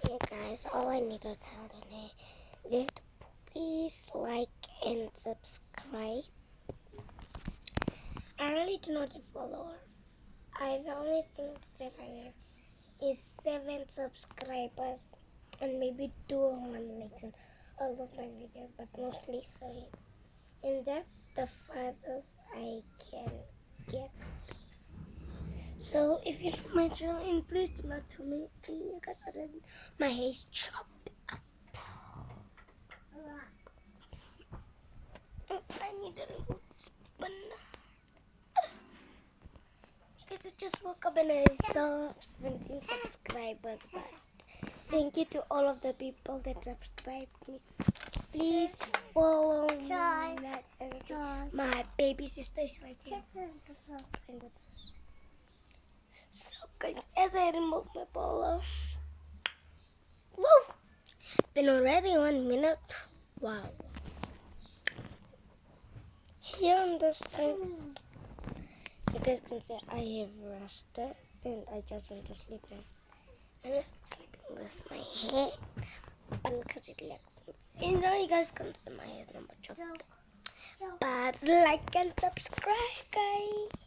Yeah, guys, all I need to tell you is that please like and subscribe. I really do not follow. The only thing that I have is 7 subscribers and maybe 2 or 1 likes on all of my videos, but mostly 3. And that's the farthest I can get. So if you know my channel, please do not tell me. And you guys already, my hair is chopped up. I need to remove this bun. Because I just woke up and I saw 17 subscribers, but thank you to all of the people that subscribed me. Please follow me. My baby sister is right here playing with us. So guys, as I remove my polo, woo! Been already 1 minute. Wow. Here on this time, you guys can say I have rested and I just want to sleep now. I like sleeping with my hair because it looks. You know, you guys can see my hair number chopped. But like and subscribe, guys.